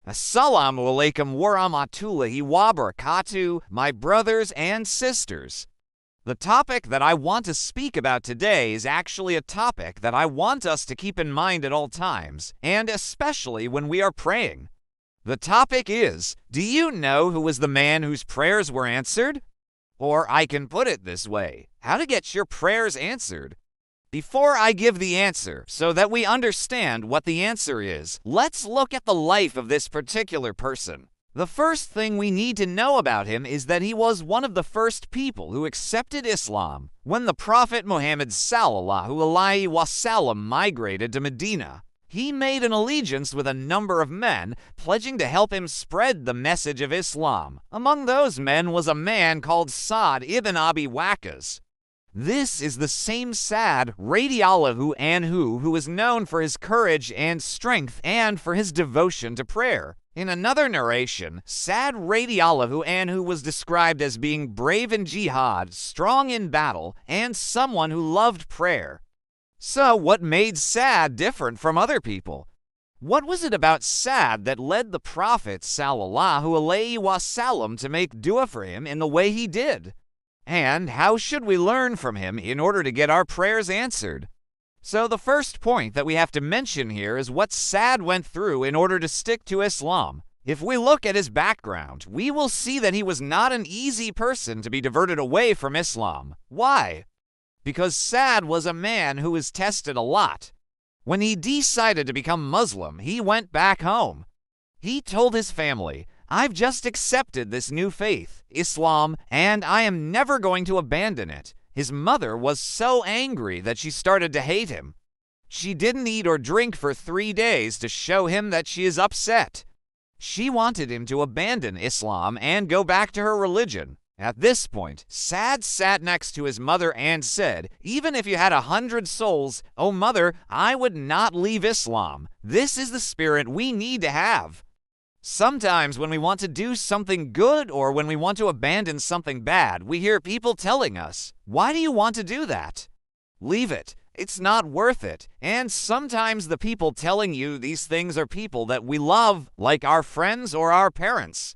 Assalamu alaikum wa rahmatullahi wa barakatuh, my brothers and sisters. The topic that I want to speak about today is actually a topic that I want us to keep in mind at all times, and especially when we are praying. The topic is, do you know who was the man whose prayers were answered? Or I can put it this way, how to get your prayers answered. Before I give the answer, so that we understand what the answer is, let's look at the life of this particular person. The first thing we need to know about him is that he was one of the first people who accepted Islam when the Prophet Muhammad sallallahu alaihi wasallam migrated to Medina. He made an allegiance with a number of men, pledging to help him spread the message of Islam. Among those men was a man called Sa'd ibn Abi Waqqas. This is the same Sa'd radiallahu anhu who is known for his courage and strength and for his devotion to prayer. In another narration, Sa'd radiallahu anhu was described as being brave in jihad, strong in battle, and someone who loved prayer. So what made Sa'd different from other people? What was it about Sa'd that led the Prophet sallallahu alaihi wasallam to make dua for him in the way he did? And how should we learn from him in order to get our prayers answered? So the first point that we have to mention here is what Sa'd went through in order to stick to Islam. If we look at his background, we will see that he was not an easy person to be diverted away from Islam. Why? Because Sa'd was a man who was tested a lot. When he decided to become Muslim, he went back home. He told his family, I've just accepted this new faith, Islam, and I am never going to abandon it. His mother was so angry that she started to hate him. She didn't eat or drink for 3 days to show him that she is upset. She wanted him to abandon Islam and go back to her religion. At this point, Sa'd sat next to his mother and said, even if you had 100 souls, oh mother, I would not leave Islam. This is the spirit we need to have. Sometimes when we want to do something good or when we want to abandon something bad, we hear people telling us, why do you want to do that? Leave it. It's not worth it. And sometimes the people telling you these things are people that we love, like our friends or our parents.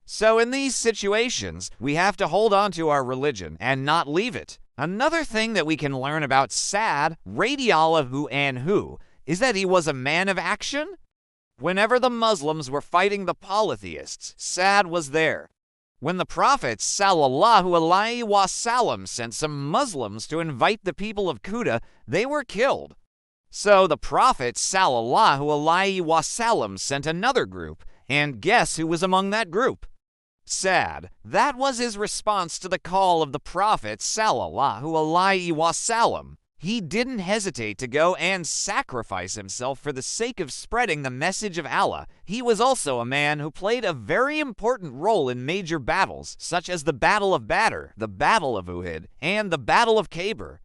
So in these situations, we have to hold on to our religion and not leave it. Another thing that we can learn about Sa'd, radiallahu anhu, is that he was a man of action. Whenever the Muslims were fighting the polytheists, Sa'd was there. When the Prophet sallallahu alaihi wasallam sent some Muslims to invite the people of Kuta, they were killed. So the Prophet sallallahu alaihi wasallam sent another group, and guess who was among that group? Sa'd. That was his response to the call of the Prophet sallallahu alaihi wasallam. He didn't hesitate to go and sacrifice himself for the sake of spreading the message of Allah. He was also a man who played a very important role in major battles, such as the Battle of Badr, the Battle of Uhud, and the Battle of Khaybr.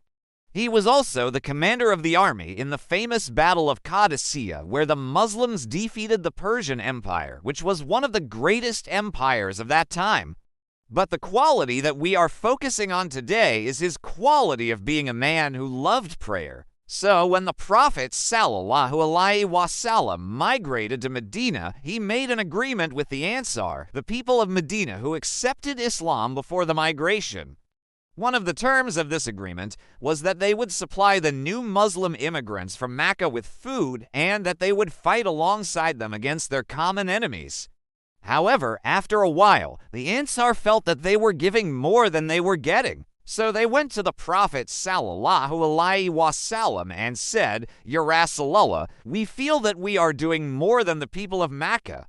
He was also the commander of the army in the famous Battle of Qadisiyah, where the Muslims defeated the Persian Empire, which was one of the greatest empires of that time. But the quality that we are focusing on today is his quality of being a man who loved prayer. So when the Prophet sallallahu alaihi wasallam migrated to Medina, he made an agreement with the Ansar, the people of Medina who accepted Islam before the migration. One of the terms of this agreement was that they would supply the new Muslim immigrants from Mecca with food and that they would fight alongside them against their common enemies. However, after a while, the Ansar felt that they were giving more than they were getting. So they went to the Prophet sallallahu alaihi wasallam and said, Ya Rasulallah, we feel that we are doing more than the people of Mecca.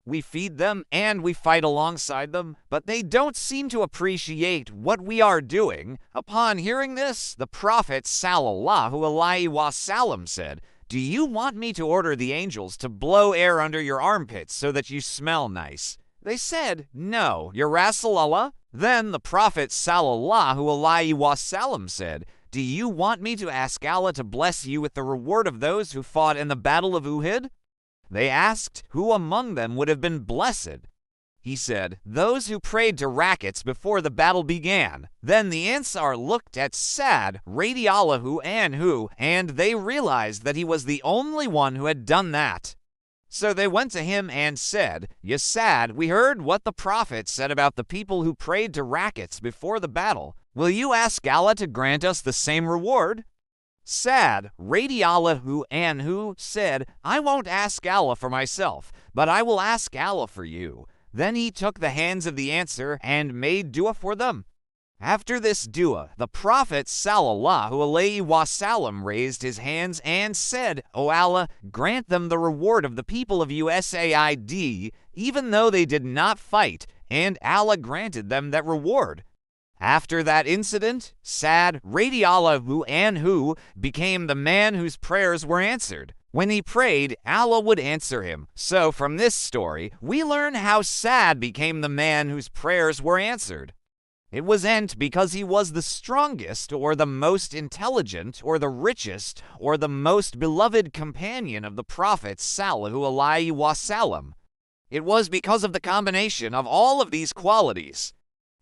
We feed them and we fight alongside them, but they don't seem to appreciate what we are doing. Upon hearing this, the Prophet sallallahu alaihi wasallam said, do you want me to order the angels to blow air under your armpits so that you smell nice? They said, no, Ya Rasulallah. Then the Prophet sallallahu alaihi wasallam said, do you want me to ask Allah to bless you with the reward of those who fought in the Battle of Uhud? They asked, who among them would have been blessed? He said, those who prayed to rackets before the battle began. Then the Ansar looked at Sa'd, radiallahu anhu, and they realized that he was the only one who had done that. So they went to him and said, "Ya Sad, we heard what the prophet said about the people who prayed to rockets before the battle. Will you ask Allah to grant us the same reward?" Sad, radiallahu anhu, said, "I won't ask Allah for myself, but I will ask Allah for you." Then he took the hands of the answer and made dua for them. After this dua, the Prophet sallallahu alaihi wasallam raised his hands and said, "O Allah, grant them the reward of the people of USAID, even though they did not fight," and Allah granted them that reward. After that incident, Sad radiallahu anhu became the man whose prayers were answered. When he prayed, Allah would answer him. So from this story, we learn how Sad became the man whose prayers were answered. It wasn't because he was the strongest or the most intelligent or the richest or the most beloved companion of the Prophet sallallahu alaihi wasallam. It was because of the combination of all of these qualities.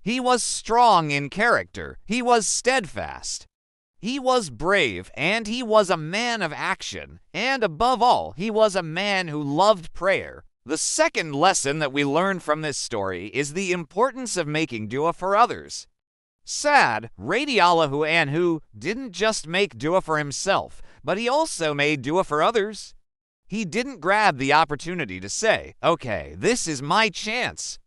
He was strong in character, he was steadfast, he was brave, and he was a man of action, and above all, he was a man who loved prayer. The second lesson that we learn from this story is the importance of making dua for others. Sad, radiallahu anhu, didn't just make dua for himself, but he also made dua for others. He didn't grab the opportunity to say, "Okay, this is my chance.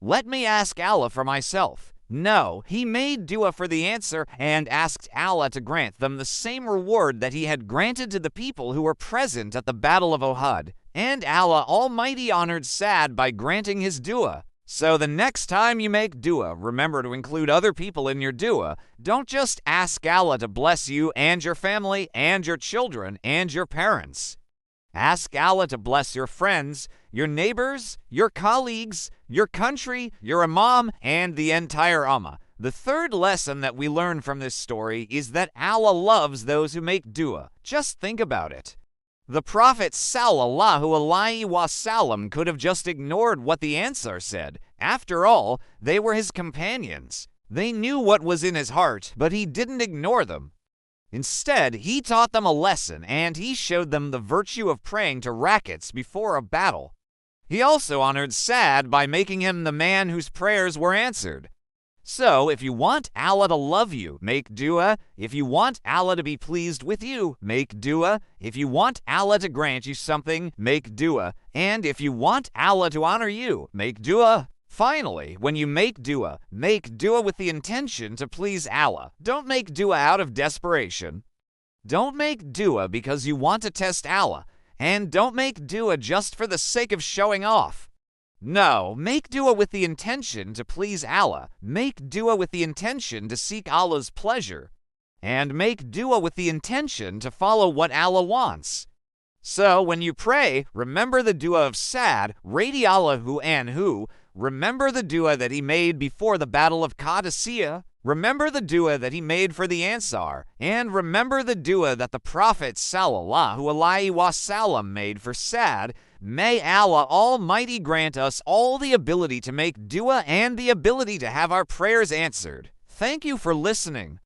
Let me ask Allah for myself." No, he made dua for the answer and asked Allah to grant them the same reward that he had granted to the people who were present at the Battle of Uhud. And Allah Almighty honored Sad by granting his dua. So the next time you make dua, remember to include other people in your dua. Don't just ask Allah to bless you and your family and your children and your parents. Ask Allah to bless your friends, your neighbors, your colleagues, your country, your imam, and the entire ummah. The third lesson that we learn from this story is that Allah loves those who make dua. Just think about it. The Prophet sallallahu alaihi wasallam could have just ignored what the Ansar said. After all, they were his companions. They knew what was in his heart, but he didn't ignore them. Instead, he taught them a lesson, and he showed them the virtue of praying to rockets before a battle. He also honored Sad by making him the man whose prayers were answered. So, if you want Allah to love you, make dua. If you want Allah to be pleased with you, make dua. If you want Allah to grant you something, make dua. And if you want Allah to honor you, make dua. Finally, when you make dua with the intention to please Allah. Don't make dua out of desperation. Don't make dua because you want to test Allah. And don't make dua just for the sake of showing off. No, make dua with the intention to please Allah. Make dua with the intention to seek Allah's pleasure. And make dua with the intention to follow what Allah wants. So, when you pray, remember the dua of Sad, radiallahu anhu. Remember the dua that he made before the Battle of Qadisiyah. Remember the dua that he made for the Ansar. And remember the dua that the Prophet sallallahu alaihi wasallam made for Sad. May Allah Almighty grant us all the ability to make dua and the ability to have our prayers answered. Thank you for listening.